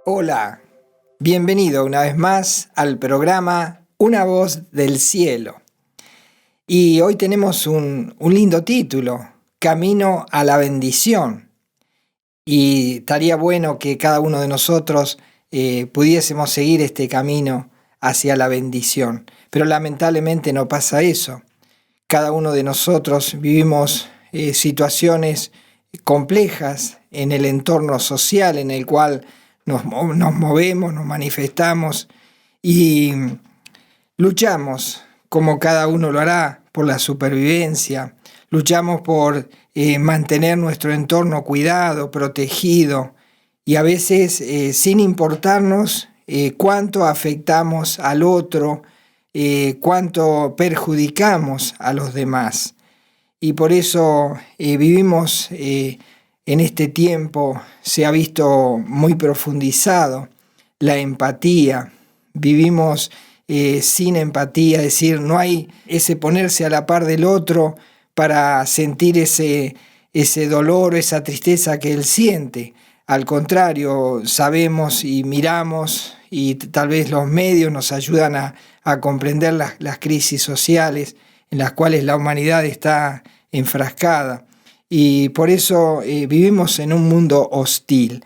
Hola, bienvenido una vez más al programa Una voz del cielo. Y hoy tenemos un lindo título, Camino a la bendición. Y estaría bueno que cada uno de nosotros pudiésemos seguir este camino hacia la bendición. Pero lamentablemente no pasa eso. Cada uno de nosotros vivimos situaciones complejas en el entorno social en el cual nos movemos, nos manifestamos y luchamos, como cada uno lo hará, por la supervivencia. Luchamos por mantener nuestro entorno cuidado, protegido, y a veces sin importarnos cuánto afectamos al otro, cuánto perjudicamos a los demás. Y por eso vivimos en este tiempo, se ha visto muy profundizado la empatía. Vivimos sin empatía, es decir, no hay ese ponerse a la par del otro para sentir ese dolor o esa tristeza que él siente. Al contrario, sabemos y miramos y tal vez los medios nos ayudan a comprender las crisis sociales en las cuales la humanidad está enfrascada. Y por eso vivimos en un mundo hostil.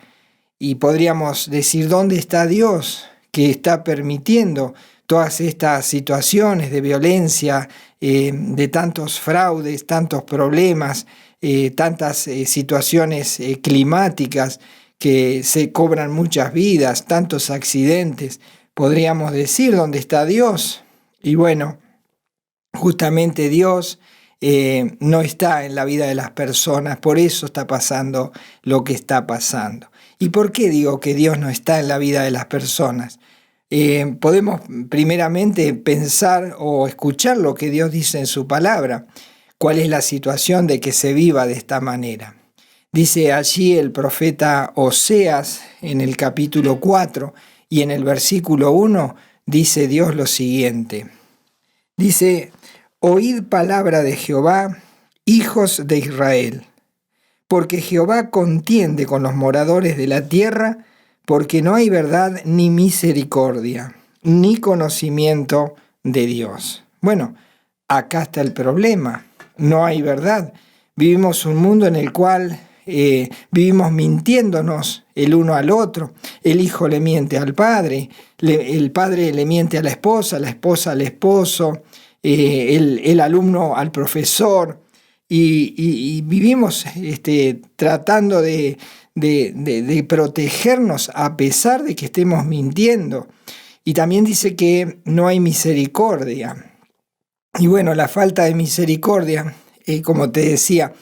Y podríamos decir, ¿dónde está Dios que está permitiendo todas estas situaciones de violencia, de tantos fraudes, tantos problemas, tantas situaciones climáticas que se cobran muchas vidas, tantos accidentes? Podríamos decir, ¿dónde está Dios? Y bueno, justamente Dios no está en la vida de las personas, por eso está pasando lo que está pasando. ¿Y por qué digo que Dios no está en la vida de las personas? Podemos primeramente pensar o escuchar lo que Dios dice en su palabra. ¿Cuál es la situación de que se viva de esta manera? Dice allí el profeta Oseas en el capítulo 4 y en el versículo 1 dice Dios lo siguiente. Dice: Oíd palabra de Jehová, hijos de Israel, porque Jehová contiende con los moradores de la tierra, porque no hay verdad ni misericordia, ni conocimiento de Dios. Bueno, acá está el problema, no hay verdad. Vivimos un mundo en el cual vivimos mintiéndonos el uno al otro. El hijo le miente al padre, el padre le miente a la esposa al esposo, el alumno al profesor, y vivimos tratando de protegernos a pesar de que estemos mintiendo. Y también dice que no hay misericordia. Y bueno, la falta de misericordia, como te decía,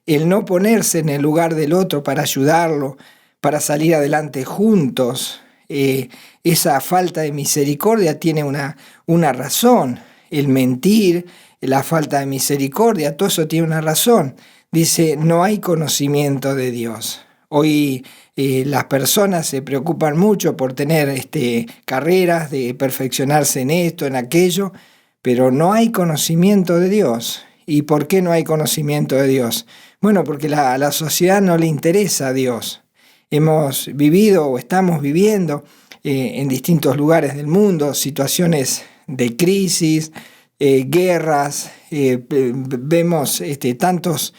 el no ponerse en el lugar del otro para ayudarlo, para salir adelante juntos, esa falta de misericordia tiene una razón. El mentir, la falta de misericordia, todo eso tiene una razón. Dice, no hay conocimiento de Dios. Hoy las personas se preocupan mucho por tener carreras, de perfeccionarse en esto, en aquello, pero no hay conocimiento de Dios. ¿Y por qué no hay conocimiento de Dios? Bueno, porque a la sociedad no le interesa a Dios. Hemos vivido o estamos viviendo en distintos lugares del mundo situaciones de crisis, guerras, vemos tantos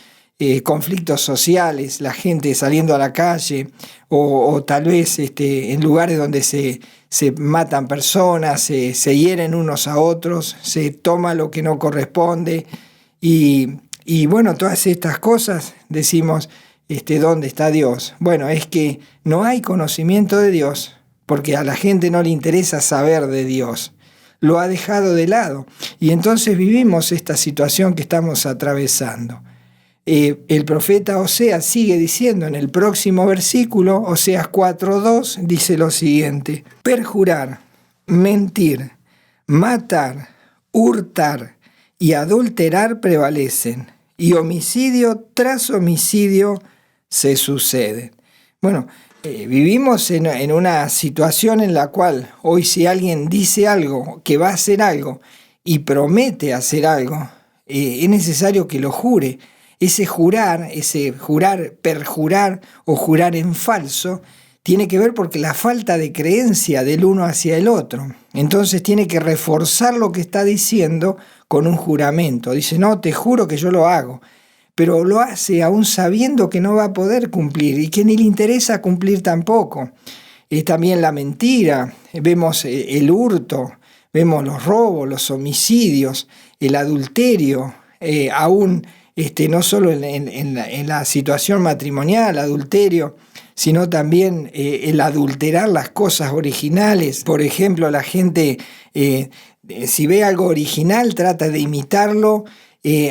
conflictos sociales, la gente saliendo a la calle o tal vez en lugares donde se matan personas, se hieren unos a otros, se toma lo que no corresponde y bueno, todas estas cosas decimos, ¿dónde está Dios? Bueno, es que no hay conocimiento de Dios porque a la gente no le interesa saber de Dios. Lo ha dejado de lado y entonces vivimos esta situación que estamos atravesando. El profeta Oseas sigue diciendo en el próximo versículo, Oseas 4:2, dice lo siguiente: perjurar, mentir, matar, hurtar y adulterar prevalecen, y homicidio tras homicidio se suceden. Bueno, vivimos en una situación en la cual hoy si alguien dice algo, que va a hacer algo y promete hacer algo, es necesario que lo jure. Ese jurar, perjurar o jurar en falso, tiene que ver porque la falta de creencia del uno hacia el otro. Entonces tiene que reforzar lo que está diciendo con un juramento. Dice, no, te juro que yo lo hago. Pero lo hace aún sabiendo que no va a poder cumplir y que ni le interesa cumplir tampoco. También la mentira, vemos el hurto, vemos los robos, los homicidios, el adulterio, aún no solo en la situación matrimonial, adulterio, sino también el adulterar las cosas originales. Por ejemplo, la gente, si ve algo original, trata de imitarlo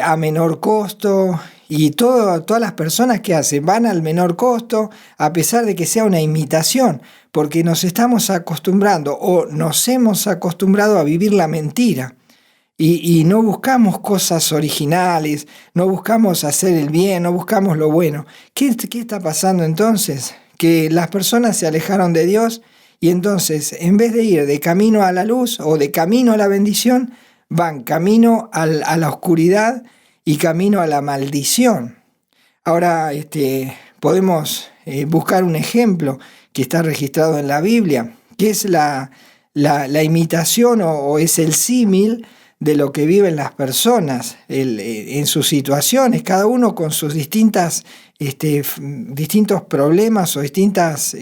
a menor costo, y todas las personas que hacen van al menor costo, a pesar de que sea una imitación, porque nos estamos acostumbrando o nos hemos acostumbrado a vivir la mentira. Y no buscamos cosas originales, no buscamos hacer el bien, no buscamos lo bueno. ¿Qué está pasando entonces? Que las personas se alejaron de Dios y entonces en vez de ir de camino a la luz o de camino a la bendición, van camino a la oscuridad y camino a la maldición. Ahora podemos buscar un ejemplo que está registrado en la Biblia, que es la imitación o es el símil de lo que viven las personas en sus situaciones, cada uno con sus distintos problemas o distintas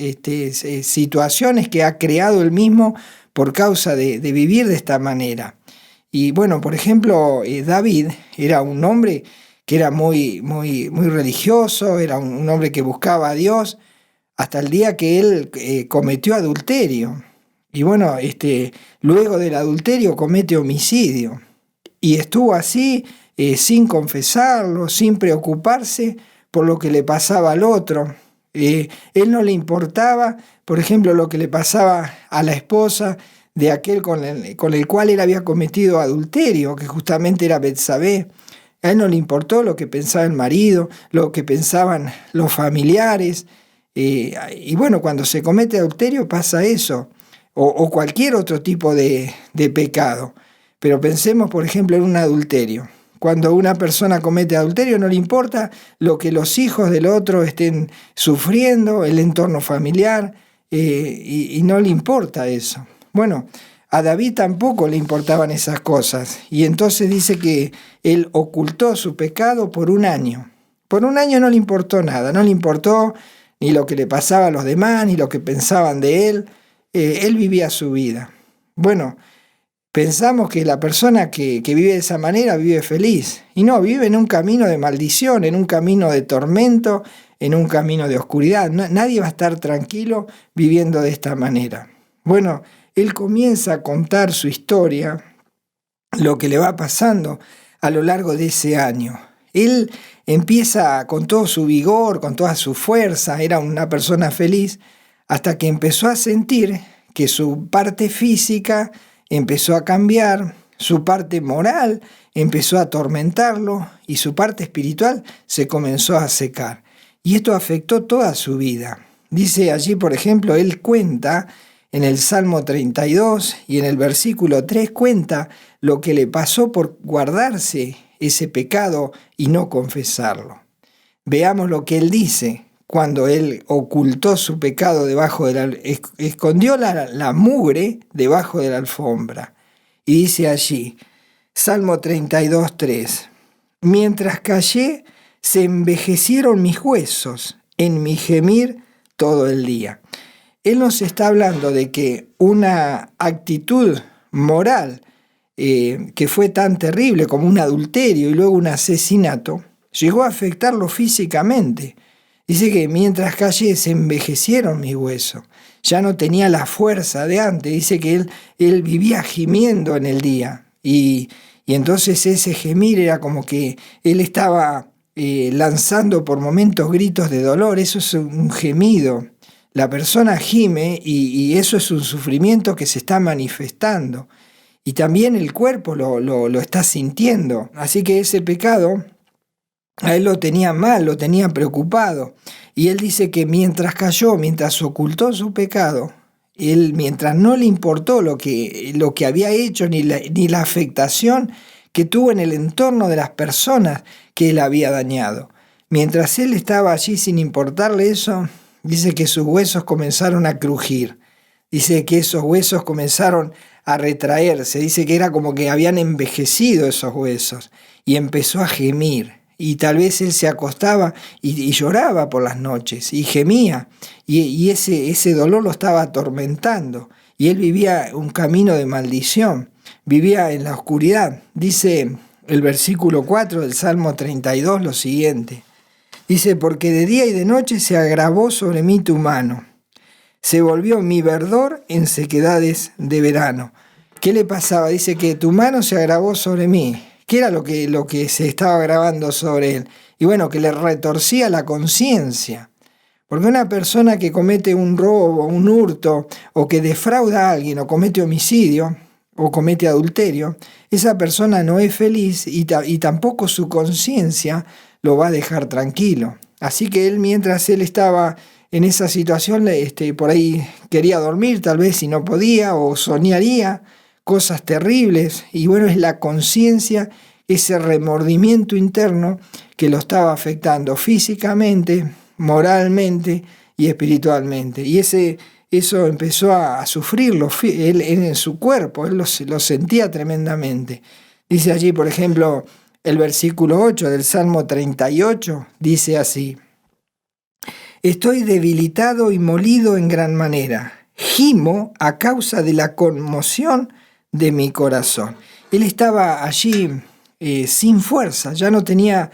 situaciones que ha creado él mismo por causa de vivir de esta manera. Y bueno, por ejemplo, David era un hombre que era muy, muy, muy religioso, era un hombre que buscaba a Dios, hasta el día que él cometió adulterio. Y bueno, luego del adulterio comete homicidio. Y estuvo así, sin confesarlo, sin preocuparse por lo que le pasaba al otro. Él no le importaba, por ejemplo, lo que le pasaba a la esposa de aquel con el cual él había cometido adulterio, que justamente era Betsabé. A él no le importó lo que pensaba el marido, lo que pensaban los familiares. Y bueno, cuando se comete adulterio pasa eso, o cualquier otro tipo de pecado. Pero pensemos, por ejemplo, en un adulterio. Cuando una persona comete adulterio no le importa lo que los hijos del otro estén sufriendo, el entorno familiar, y no le importa eso. Bueno, a David tampoco le importaban esas cosas, y entonces dice que él ocultó su pecado por un año. Por un año no le importó nada, no le importó ni lo que le pasaba a los demás, ni lo que pensaban de él. Él vivía su vida. Bueno, pensamos que la persona que vive de esa manera vive feliz, y no, vive en un camino de maldición, en un camino de tormento, en un camino de oscuridad. Nadie va a estar tranquilo viviendo de esta manera. Bueno, él comienza a contar su historia, lo que le va pasando a lo largo de ese año. Él empieza con todo su vigor, con toda su fuerza, era una persona feliz, hasta que empezó a sentir que su parte física empezó a cambiar, su parte moral empezó a atormentarlo y su parte espiritual se comenzó a secar. Y esto afectó toda su vida. Dice allí, por ejemplo, él cuenta en el Salmo 32 y en el versículo 3 cuenta lo que le pasó por guardarse ese pecado y no confesarlo. Veamos lo que él dice cuando él ocultó su pecado escondió la mugre debajo de la alfombra. Y dice allí, Salmo 32, 3, mientras callé, se envejecieron mis huesos en mi gemir todo el día. Él nos está hablando de que una actitud moral que fue tan terrible como un adulterio y luego un asesinato, llegó a afectarlo físicamente. Dice que mientras callé se envejecieron mis huesos. Ya no tenía la fuerza de antes. Dice que él vivía gimiendo en el día. Y entonces ese gemir era como que él estaba lanzando por momentos gritos de dolor. Eso es un gemido. La persona gime y eso es un sufrimiento que se está manifestando. Y también el cuerpo lo está sintiendo. Así que ese pecado a él lo tenía mal, lo tenía preocupado. Y él dice que mientras cayó, mientras ocultó su pecado, él mientras no le importó lo que había hecho ni la afectación que tuvo en el entorno de las personas que él había dañado. Mientras él estaba allí sin importarle eso, dice que sus huesos comenzaron a crujir, dice que esos huesos comenzaron a retraerse, dice que era como que habían envejecido esos huesos y empezó a gemir. Y tal vez él se acostaba y lloraba por las noches y gemía y ese dolor lo estaba atormentando y él vivía un camino de maldición, vivía en la oscuridad. Dice el versículo 4 del Salmo 32 lo siguiente, dice: porque de día y de noche se agravó sobre mí tu mano, se volvió mi verdor en sequedades de verano. ¿Qué le pasaba? Dice que tu mano se agravó sobre mí. ¿Qué era lo que se estaba agravando sobre él? Y bueno, que le retorcía la conciencia. Porque una persona que comete un robo, un hurto, o que defrauda a alguien, o comete homicidio, o comete adulterio, esa persona no es feliz y tampoco su conciencia lo va a dejar tranquilo. Así que él, mientras él estaba en esa situación, por ahí quería dormir, tal vez si no podía, o soñaría cosas terribles, y bueno, es la conciencia, ese remordimiento interno que lo estaba afectando físicamente, moralmente y espiritualmente. Y eso empezó a sufrirlo él en su cuerpo, él lo sentía tremendamente. Dice allí, por ejemplo, el versículo 8 del Salmo 38, dice así: estoy debilitado y molido en gran manera, gimo a causa de la conmoción de mi corazón. Él estaba allí sin fuerza, ya no tenía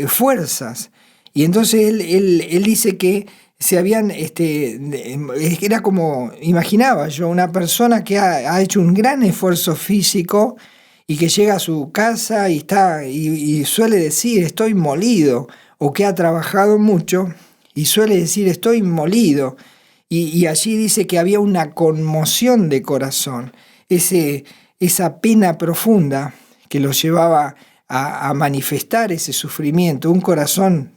fuerzas. Y entonces él dice que se habían, era como, imaginaba yo, una persona que ha hecho un gran esfuerzo físico y que llega a su casa y suele decir estoy molido, o que ha trabajado mucho y suele decir estoy molido. Y allí dice que había una conmoción de corazón, esa pena profunda que lo llevaba a manifestar ese sufrimiento. Un corazón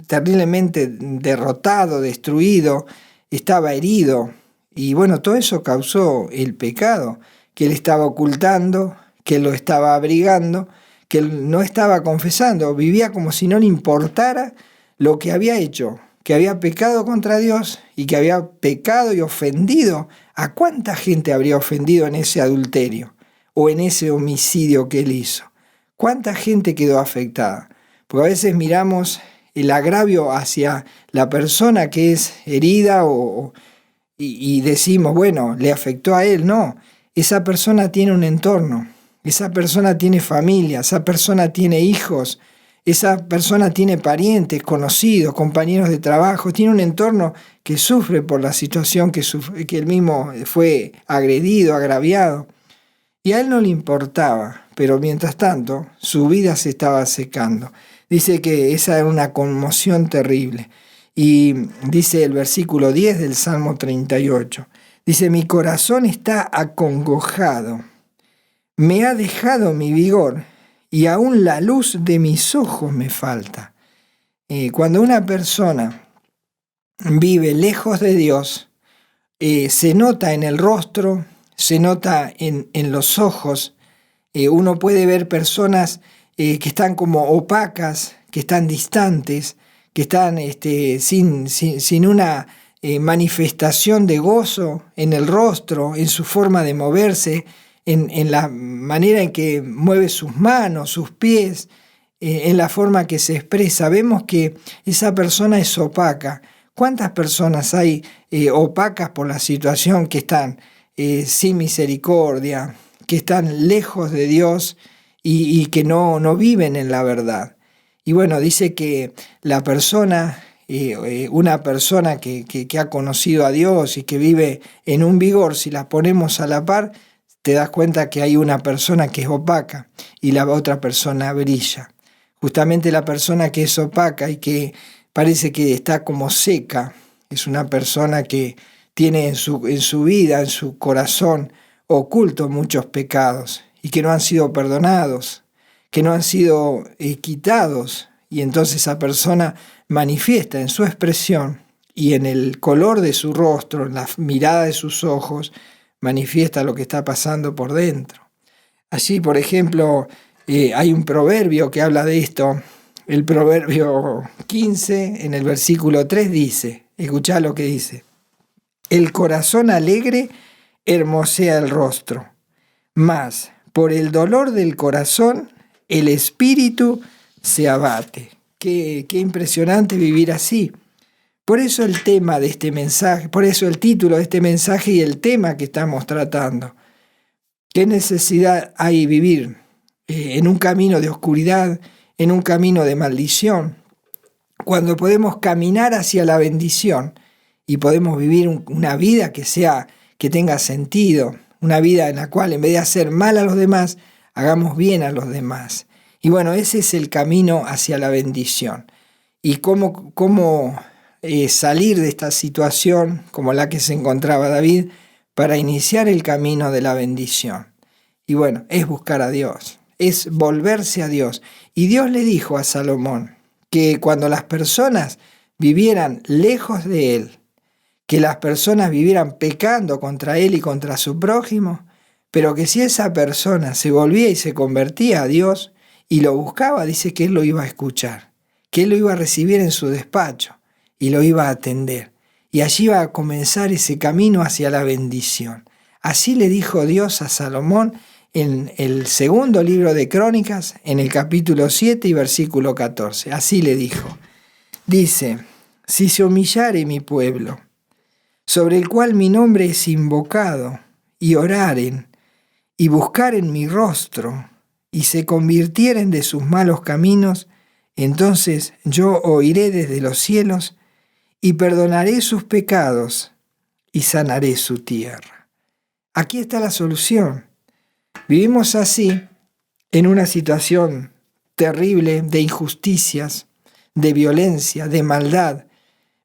terriblemente derrotado, destruido, estaba herido. Y bueno, todo eso causó el pecado, que él estaba ocultando, que él lo estaba abrigando, que él no estaba confesando, vivía como si no le importara lo que había hecho, que había pecado contra Dios y que había pecado y ofendido. ¿A cuánta gente habría ofendido en ese adulterio o en ese homicidio que él hizo? ¿Cuánta gente quedó afectada? Porque a veces miramos el agravio hacia la persona que es herida y decimos, bueno, le afectó a él. No, esa persona tiene un entorno, esa persona tiene familia, esa persona tiene hijos, esa persona tiene parientes, conocidos, compañeros de trabajo, tiene un entorno que sufre por la situación que él mismo fue agredido, agraviado. Y a él no le importaba, pero mientras tanto su vida se estaba secando. Dice que esa era una conmoción terrible. Y dice el versículo 10 del Salmo 38, dice: mi corazón está acongojado, me ha dejado mi vigor y aún la luz de mis ojos me falta. Cuando una persona vive lejos de Dios, se nota en el rostro, se nota en los ojos. Uno puede ver personas que están como opacas, que están distantes, que están sin una manifestación de gozo en el rostro, en su forma de moverse, en la manera en que mueve sus manos, sus pies, en la forma que se expresa. Vemos que esa persona es opaca. ¿Cuántas personas hay opacas por la situación, que están sin misericordia, que están lejos de Dios y que no viven en la verdad? Y bueno, dice que la persona, una persona que ha conocido a Dios y que vive en un vigor, si la ponemos a la par, te das cuenta que hay una persona que es opaca y la otra persona brilla. Justamente la persona que es opaca y que parece que está como seca, es una persona que tiene en su vida, en su corazón, oculto muchos pecados y que no han sido perdonados, que no han sido quitados, y entonces esa persona manifiesta en su expresión y en el color de su rostro, en la mirada de sus ojos, manifiesta lo que está pasando por dentro. Así, por ejemplo, hay un proverbio que habla de esto. El proverbio 15, en el versículo 3 dice, Escuchá lo que dice. El corazón alegre hermosea el rostro, mas por el dolor del corazón el espíritu se abate. Qué impresionante vivir así. Por eso el tema de este mensaje, por eso el título de este mensaje y el tema que estamos tratando. ¿Qué necesidad hay vivir en un camino de oscuridad, en un camino de maldición, cuando podemos caminar hacia la bendición y podemos vivir una vida que tenga sentido, una vida en la cual en vez de hacer mal a los demás, hagamos bien a los demás? Y bueno, ese es el camino hacia la bendición. Y cómo salir de esta situación como la que se encontraba David para iniciar el camino de la bendición. Y bueno, es buscar a Dios, es volverse a Dios. Y Dios le dijo a Salomón que cuando las personas vivieran lejos de él, que las personas vivieran pecando contra él y contra su prójimo, pero que si esa persona se volvía y se convertía a Dios y lo buscaba, dice que él lo iba a escuchar, que él lo iba a recibir en su despacho y lo iba a atender. Y allí iba a comenzar ese camino hacia la bendición. Así le dijo Dios a Salomón en el segundo libro de Crónicas, en el capítulo 7 y versículo 14. Así le dijo. Dice, si se humillare mi pueblo, sobre el cual mi nombre es invocado, y oraren, y buscaren mi rostro, y se convirtieren de sus malos caminos, entonces yo oiré desde los cielos, y perdonaré sus pecados, y sanaré su tierra. Aquí está la solución. Vivimos así, en una situación terrible de injusticias, de violencia, de maldad.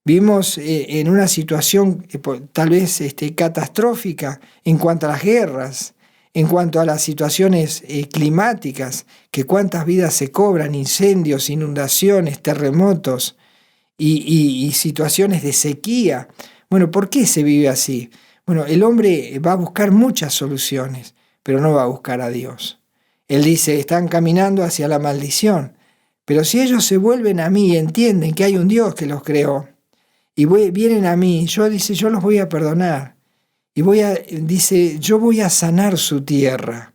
Vivimos en una situación tal vez catastrófica en cuanto a las guerras, en cuanto a las situaciones climáticas, que cuántas vidas se cobran, incendios, inundaciones, terremotos y situaciones de sequía. Bueno, ¿por qué se vive así? Bueno, el hombre va a buscar muchas soluciones, pero no va a buscar a Dios. Él dice, están caminando hacia la maldición, pero si ellos se vuelven a mí y entienden que hay un Dios que los creó, y vienen a mí, yo los voy a perdonar. Y dice, yo voy a sanar su tierra.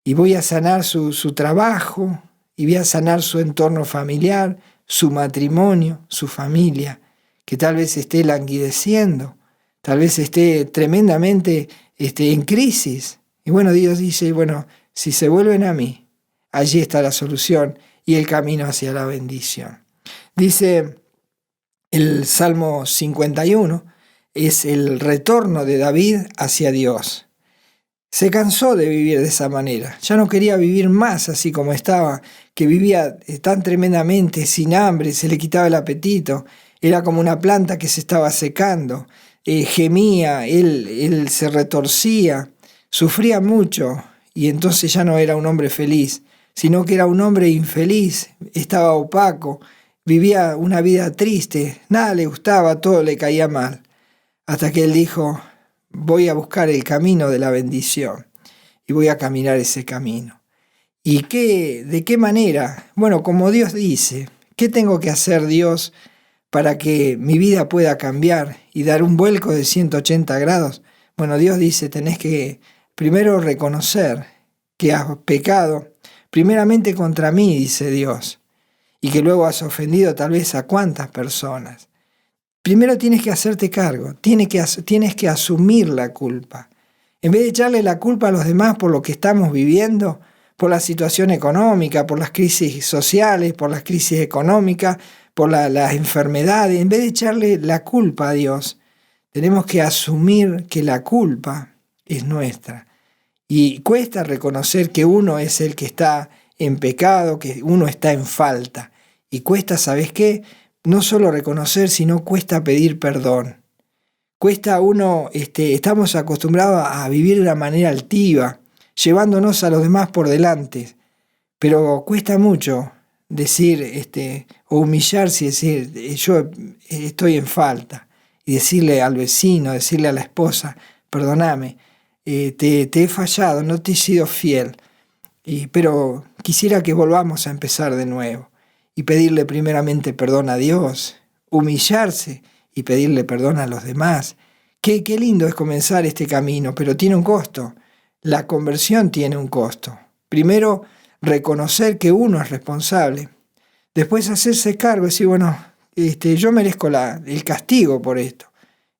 Y voy a sanar su trabajo. Y voy a sanar su entorno familiar, su matrimonio, su familia. Que tal vez esté languideciendo. Tal vez esté tremendamente en crisis. Y bueno, Dios dice, bueno, si se vuelven a mí, allí está la solución y el camino hacia la bendición. Dice el Salmo 51, es el retorno de David hacia Dios. Se cansó de vivir de esa manera, ya no quería vivir más así como estaba, que vivía tan tremendamente, sin hambre, se le quitaba el apetito, era como una planta que se estaba secando, gemía, él se retorcía, sufría mucho y entonces ya no era un hombre feliz, sino que era un hombre infeliz, estaba opaco, vivía una vida triste, nada le gustaba, todo le caía mal. Hasta que él dijo, voy a buscar el camino de la bendición y voy a caminar ese camino. ¿Y de qué manera? Bueno, como Dios dice, ¿qué tengo que hacer Dios para que mi vida pueda cambiar y dar un vuelco de 180 grados? Bueno, Dios dice, tenés que primero reconocer que has pecado, primeramente contra mí, dice Dios, y que luego has ofendido tal vez a cuántas personas. Primero tienes que hacerte cargo, tienes que asumir la culpa. En vez de echarle la culpa a los demás por lo que estamos viviendo, por la situación económica, por las crisis sociales, por las crisis económicas, por las enfermedades, en vez de echarle la culpa a Dios, tenemos que asumir que la culpa es nuestra. Y cuesta reconocer que uno es el que está en pecado, que uno está en falta. Y cuesta, ¿sabes qué? No solo reconocer, sino cuesta pedir perdón. Cuesta estamos acostumbrados a vivir de una manera altiva, llevándonos a los demás por delante, pero cuesta mucho decir, o humillarse y decir, yo estoy en falta, y decirle al vecino, decirle a la esposa, perdóname, te he fallado, no te he sido fiel, pero quisiera que volvamos a empezar de nuevo. Y pedirle primeramente perdón a Dios, humillarse y pedirle perdón a los demás. Qué lindo es comenzar este camino, pero tiene un costo. La conversión tiene un costo. Primero, reconocer que uno es responsable. Después hacerse cargo y decir, bueno, yo merezco el castigo por esto.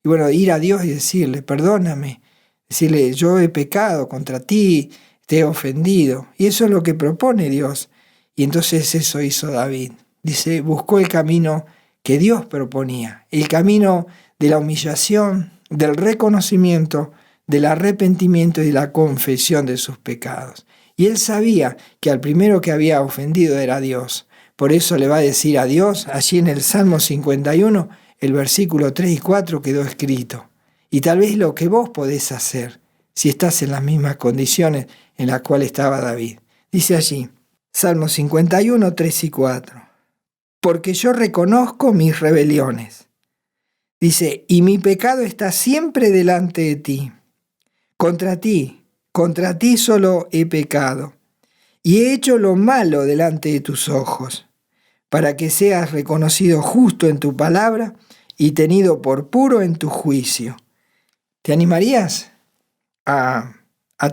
Y bueno, ir a Dios y decirle, perdóname. Decirle, yo he pecado contra ti, te he ofendido. Y eso es lo que propone Dios. Y entonces eso hizo David. Dice, buscó el camino que Dios proponía. El camino de la humillación, del reconocimiento, del arrepentimiento y de la confesión de sus pecados. Y él sabía que al primero que había ofendido era Dios. Por eso le va a decir a Dios, allí en el Salmo 51, el versículo 3 y 4 quedó escrito. Y tal vez lo que vos podés hacer, si estás en las mismas condiciones en las cuales estaba David. Dice allí, Salmo 51, 3 y 4. Porque yo reconozco mis rebeliones. Dice, y mi pecado está siempre delante de ti. Contra ti solo he pecado, y he hecho lo malo delante de tus ojos, para que seas reconocido justo en tu palabra y tenido por puro en tu juicio. ¿Te animarías a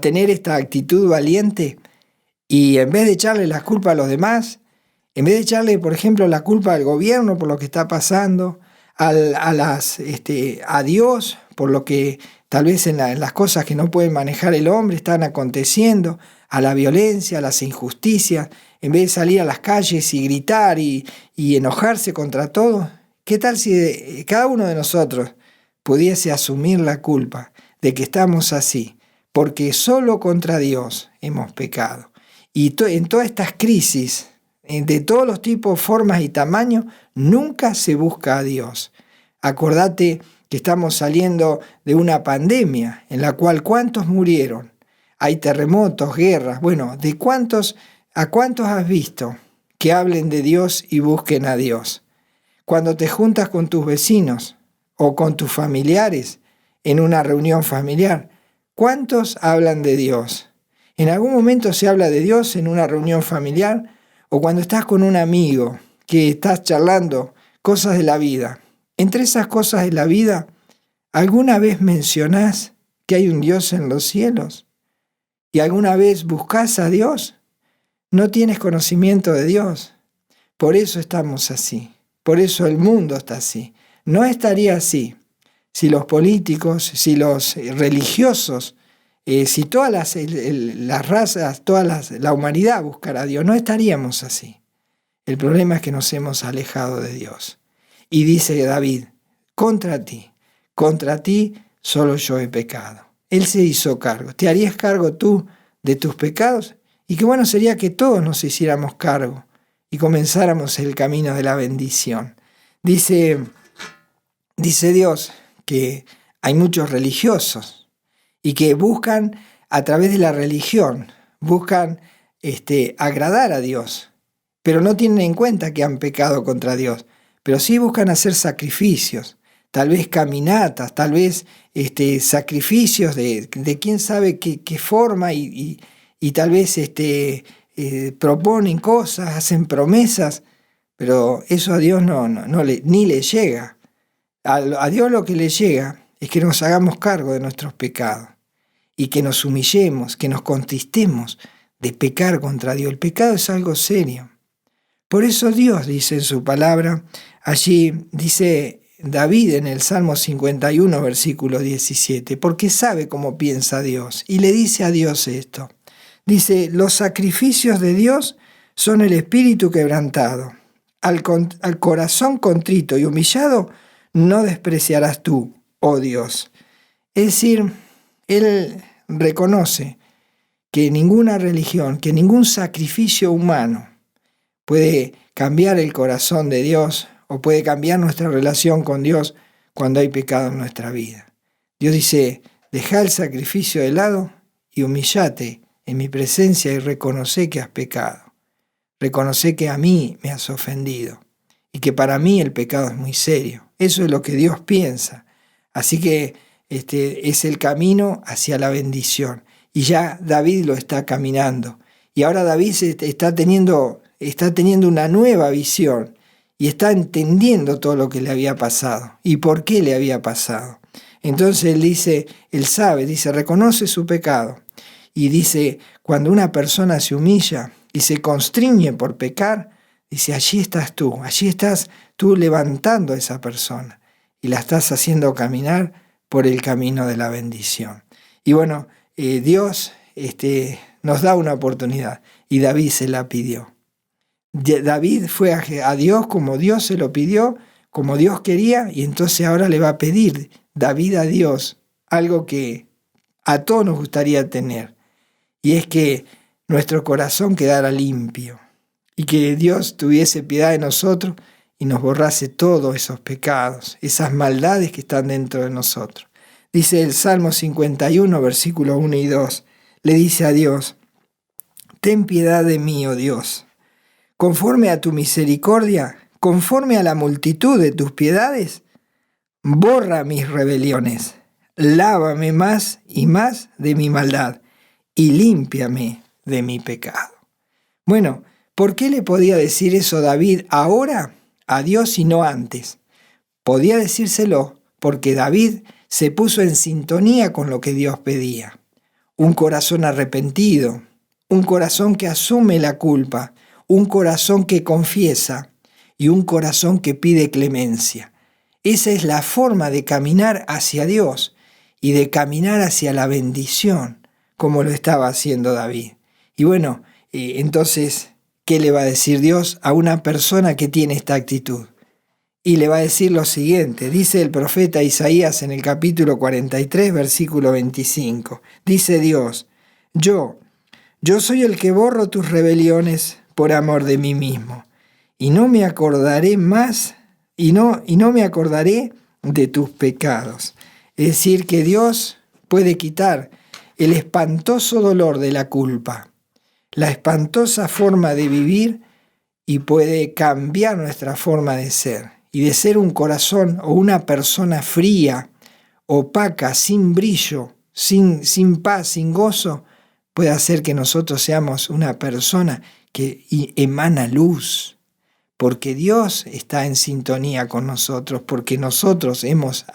tener esta actitud valiente y en vez de echarle la culpa a los demás, en vez de echarle, por ejemplo, la culpa al gobierno por lo que está pasando, a Dios por lo que tal vez en las cosas que no puede manejar el hombre están aconteciendo, a la violencia, a las injusticias, en vez de salir a las calles y gritar y enojarse contra todo? ¿Qué tal si cada uno de nosotros pudiese asumir la culpa de que estamos así? Porque solo contra Dios hemos pecado. Y en todas estas crisis, de todos los tipos, formas y tamaños, nunca se busca a Dios. Acordate que estamos saliendo de una pandemia en la cual ¿cuántos murieron? Hay terremotos, guerras. Bueno, ¿a cuántos has visto que hablen de Dios y busquen a Dios? Cuando te juntas con tus vecinos o con tus familiares en una reunión familiar, ¿cuántos hablan de Dios? ¿En algún momento se habla de Dios en una reunión familiar? O cuando estás con un amigo que estás charlando cosas de la vida. Entre esas cosas de la vida, ¿alguna vez mencionás que hay un Dios en los cielos? ¿Y alguna vez buscás a Dios? No tienes conocimiento de Dios. Por eso estamos así. Por eso el mundo está así. No estaría así si los políticos, si los religiosos, si todas las razas, la humanidad buscara a Dios, no estaríamos así. El problema es que nos hemos alejado de Dios. Y dice David, contra ti solo yo he pecado. Él se hizo cargo. ¿Te harías cargo tú de tus pecados? Y qué bueno sería que todos nos hiciéramos cargo y comenzáramos el camino de la bendición. Dice Dios que hay muchos religiosos y que buscan a través de la religión, buscan agradar a Dios, pero no tienen en cuenta que han pecado contra Dios, pero sí buscan hacer sacrificios, tal vez caminatas, tal vez sacrificios de quién sabe qué forma y tal vez proponen cosas, hacen promesas, pero eso a Dios ni le llega. A Dios lo que le llega es que nos hagamos cargo de nuestros pecados y que nos humillemos, que nos contristemos de pecar contra Dios. El pecado es algo serio. Por eso Dios dice en su palabra, allí dice David en el Salmo 51, versículo 17, porque sabe cómo piensa Dios y le dice a Dios esto. Dice, los sacrificios de Dios son el espíritu quebrantado. Al corazón contrito y humillado no despreciarás tú, oh Dios. Es decir, Él reconoce que ninguna religión, que ningún sacrificio humano puede cambiar el corazón de Dios o puede cambiar nuestra relación con Dios cuando hay pecado en nuestra vida. Dios dice, deja el sacrificio de lado y humillate en mi presencia y reconoce que has pecado. Reconoce que a mí me has ofendido y que para mí el pecado es muy serio. Eso es lo que Dios piensa. Así que es el camino hacia la bendición. Y ya David lo está caminando. Y ahora David está teniendo una nueva visión. y está entendiendo todo lo que le había pasado y por qué le había pasado. Entonces él dice, él sabe, dice, reconoce su pecado. Y dice, cuando una persona se humilla y se constriñe por pecar, dice, allí estás tú levantando a esa persona y la estás haciendo caminar por el camino de la bendición. Y bueno, Dios nos da una oportunidad y David se la pidió. David fue a Dios como Dios se lo pidió, como Dios quería, y entonces ahora le va a pedir David a Dios algo que a todos nos gustaría tener, y es que nuestro corazón quedara limpio y que Dios tuviese piedad de nosotros y nos borrase todos esos pecados, esas maldades que están dentro de nosotros. Dice el Salmo 51, versículos 1 y 2, le dice a Dios, ten piedad de mí, oh Dios, conforme a tu misericordia, conforme a la multitud de tus piedades, borra mis rebeliones, lávame más y más de mi maldad y límpiame de mi pecado. Bueno, ¿por qué le podía decir eso David ahora a Dios y no antes? Podía decírselo porque David se puso en sintonía con lo que Dios pedía. Un corazón arrepentido, un corazón que asume la culpa, un corazón que confiesa y un corazón que pide clemencia. Esa es la forma de caminar hacia Dios y de caminar hacia la bendición, como lo estaba haciendo David. Y bueno, entonces, ¿qué le va a decir Dios a una persona que tiene esta actitud? Y le va a decir lo siguiente, dice el profeta Isaías en el capítulo 43, versículo 25. Dice Dios, yo soy el que borro tus rebeliones por amor de mí mismo, y no me acordaré más, y no me acordaré de tus pecados. Es decir, que Dios puede quitar el espantoso dolor de la culpa, la espantosa forma de vivir, y puede cambiar nuestra forma de ser. Y de ser un corazón o una persona fría, opaca, sin brillo, sin paz, sin gozo, puede hacer que nosotros seamos una persona que emana luz, porque Dios está en sintonía con nosotros, porque nosotros hemos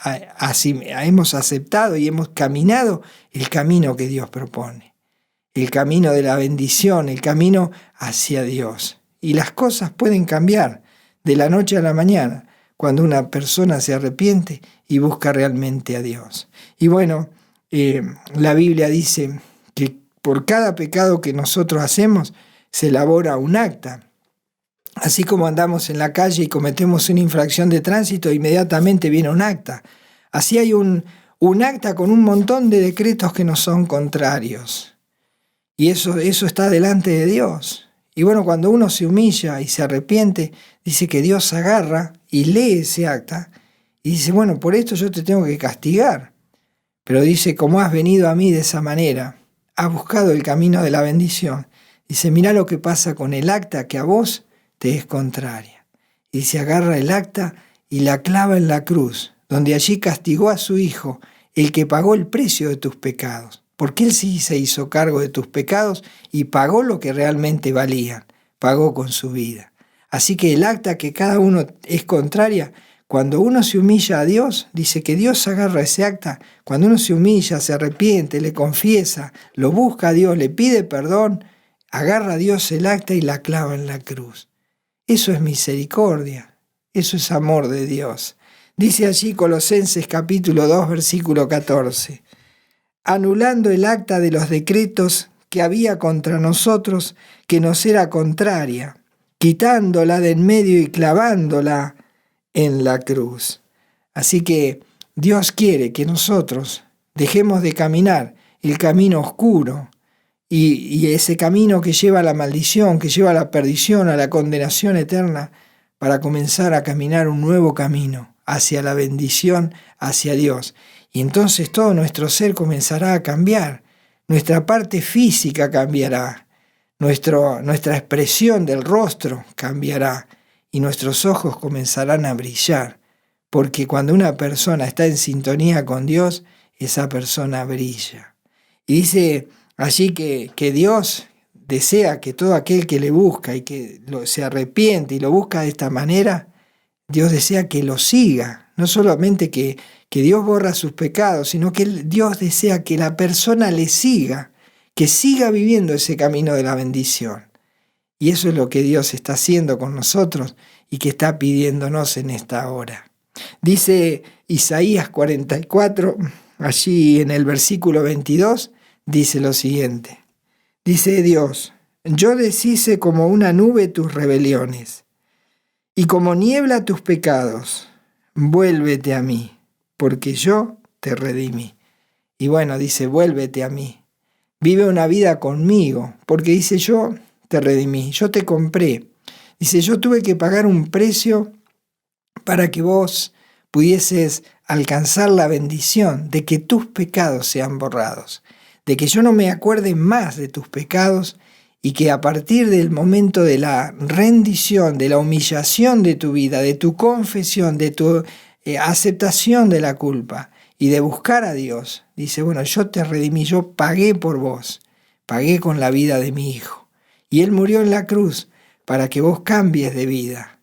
aceptado y hemos caminado el camino que Dios propone, el camino de la bendición, el camino hacia Dios. Y las cosas pueden cambiar de la noche a la mañana cuando una persona se arrepiente y busca realmente a Dios. Y bueno, la Biblia dice que por cada pecado que nosotros hacemos se elabora un acta. Así como andamos en la calle y cometemos una infracción de tránsito, inmediatamente viene un acta. Así hay un acta con un montón de decretos que nos son contrarios. Y eso está delante de Dios. Y bueno, cuando uno se humilla y se arrepiente, dice que Dios agarra y lee ese acta y dice, bueno, por esto yo te tengo que castigar. Pero dice, como has venido a mí de esa manera, has buscado el camino de la bendición. Dice, mirá lo que pasa con el acta que a vos te es contraria. Y se agarra el acta y la clava en la cruz, donde allí castigó a su Hijo, el que pagó el precio de tus pecados. Porque Él sí se hizo cargo de tus pecados y pagó lo que realmente valían, pagó con su vida. Así que el acta que cada uno es contraria, cuando uno se humilla a Dios, dice que Dios agarra ese acta, cuando uno se humilla, se arrepiente, le confiesa, lo busca a Dios, le pide perdón, agarra a Dios el acta y la clava en la cruz. Eso es misericordia, eso es amor de Dios. Dice allí Colosenses capítulo 2, versículo 14. Anulando el acta de los decretos que había contra nosotros, que nos era contraria, quitándola de en medio y clavándola en la cruz. Así que Dios quiere que nosotros dejemos de caminar el camino oscuro y ese camino que lleva a la maldición, que lleva a la perdición, a la condenación eterna, para comenzar a caminar un nuevo camino hacia la bendición, hacia Dios. Y entonces todo nuestro ser comenzará a cambiar, nuestra parte física cambiará, nuestra expresión del rostro cambiará y nuestros ojos comenzarán a brillar, porque cuando una persona está en sintonía con Dios, esa persona brilla. Y dice allí que Dios desea que todo aquel que le busca y que se arrepiente y lo busca de esta manera, Dios desea que lo siga, no solamente que Dios borra sus pecados, sino que Dios desea que la persona le siga, que siga viviendo ese camino de la bendición. Y eso es lo que Dios está haciendo con nosotros y que está pidiéndonos en esta hora. Dice Isaías 44, allí en el versículo 22, dice lo siguiente. Dice Dios: yo deshice como una nube tus rebeliones y como niebla tus pecados. Vuélvete a mí, porque yo te redimí. Y bueno, dice, vuélvete a mí. Vive una vida conmigo, porque dice, yo te redimí, yo te compré. Dice, yo tuve que pagar un precio para que vos pudieses alcanzar la bendición de que tus pecados sean borrados, de que yo no me acuerde más de tus pecados y que a partir del momento de la rendición, de la humillación de tu vida, de tu confesión, de tu aceptación de la culpa y de buscar a Dios, dice, bueno, yo te redimí, yo pagué por vos, pagué con la vida de mi hijo. Y Él murió en la cruz para que vos cambies de vida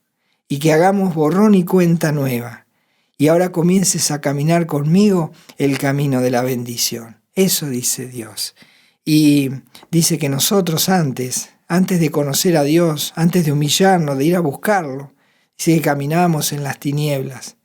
y que hagamos borrón y cuenta nueva. Y ahora comiences a caminar conmigo el camino de la bendición. Eso dice Dios. Y dice que nosotros antes de conocer a Dios, antes de humillarnos, de ir a buscarlo, dice que caminábamos en las tinieblas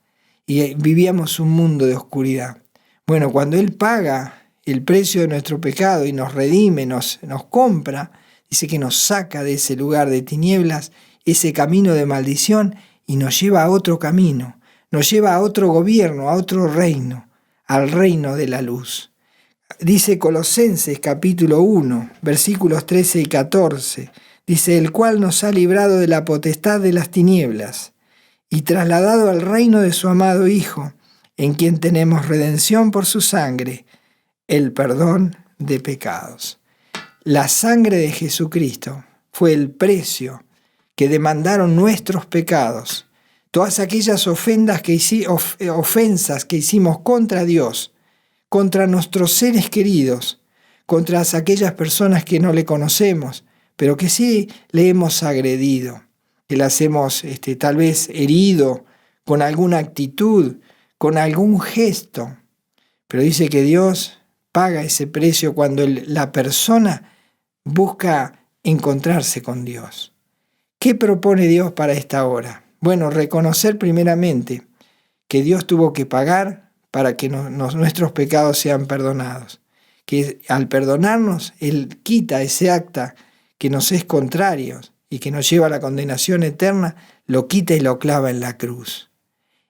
y vivíamos un mundo de oscuridad. Bueno, cuando Él paga el precio de nuestro pecado y nos redime, nos compra, dice que nos saca de ese lugar de tinieblas, ese camino de maldición, y nos lleva a otro camino, nos lleva a otro gobierno, a otro reino, al reino de la luz. Dice Colosenses capítulo 1, versículos 13 y 14, dice, el cual nos ha librado de la potestad de las tinieblas y trasladado al reino de su amado Hijo, en quien tenemos redención por su sangre, el perdón de pecados. La sangre de Jesucristo fue el precio que demandaron nuestros pecados, todas aquellas ofensas que hicimos contra Dios, contra nuestros seres queridos, contra aquellas personas que no le conocemos, pero que sí le hemos agredido, que las hemos tal vez herido con alguna actitud, con algún gesto. Pero dice que Dios paga ese precio cuando la persona busca encontrarse con Dios. ¿Qué propone Dios para esta hora? Bueno, reconocer primeramente que Dios tuvo que pagar para que nuestros pecados sean perdonados. Que al perdonarnos, Él quita ese acta que nos es contrario y que nos lleva a la condenación eterna, lo quita y lo clava en la cruz.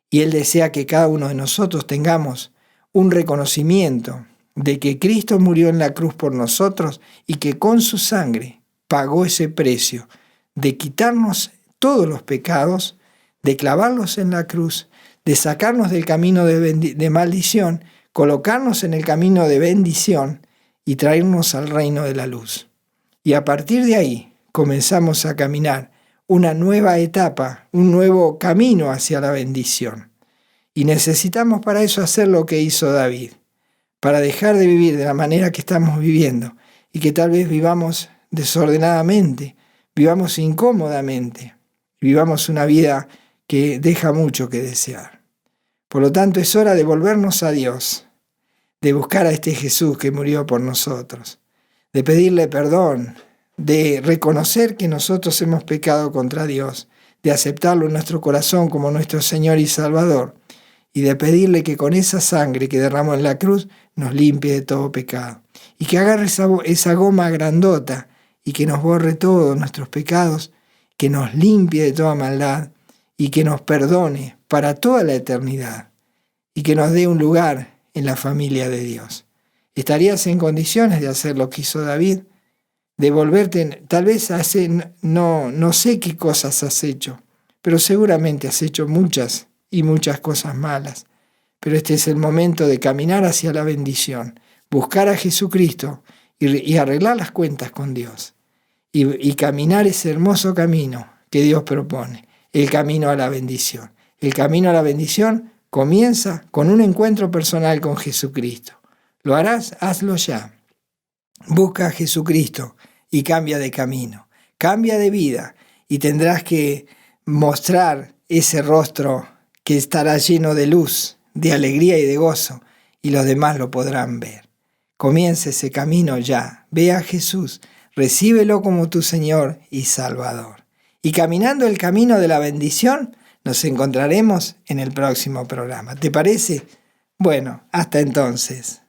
Y Él desea que cada uno de nosotros tengamos un reconocimiento de que Cristo murió en la cruz por nosotros y que con su sangre pagó ese precio de quitarnos todos los pecados, de clavarlos en la cruz, de sacarnos del camino de maldición, colocarnos en el camino de bendición y traernos al reino de la luz. Y a partir de ahí comenzamos a caminar una nueva etapa, un nuevo camino hacia la bendición. Y necesitamos para eso hacer lo que hizo David, para dejar de vivir de la manera que estamos viviendo y que tal vez vivamos desordenadamente, vivamos incómodamente, vivamos una vida que deja mucho que desear. Por lo tanto, es hora de volvernos a Dios, de buscar a este Jesús que murió por nosotros, de pedirle perdón, de reconocer que nosotros hemos pecado contra Dios, de aceptarlo en nuestro corazón como nuestro Señor y Salvador, y de pedirle que con esa sangre que derramó en la cruz nos limpie de todo pecado, y que agarre esa goma grandota y que nos borre todos nuestros pecados, que nos limpie de toda maldad y que nos perdone para toda la eternidad y que nos dé un lugar en la familia de Dios. ¿Estarías en condiciones de hacer lo que hizo David? De volverte, tal vez no sé qué cosas has hecho, pero seguramente has hecho muchas y muchas cosas malas. Pero este es el momento de caminar hacia la bendición, buscar a Jesucristo y arreglar las cuentas con Dios y caminar ese hermoso camino que Dios propone, el camino a la bendición. El camino a la bendición comienza con un encuentro personal con Jesucristo. ¿Lo harás? Hazlo ya. Busca a Jesucristo y cambia de camino, cambia de vida y tendrás que mostrar ese rostro que estará lleno de luz, de alegría y de gozo, y los demás lo podrán ver. Comienza ese camino ya. Ve a Jesús, recíbelo como tu Señor y Salvador. Y caminando el camino de la bendición, nos encontraremos en el próximo programa. ¿Te parece? Bueno, hasta entonces.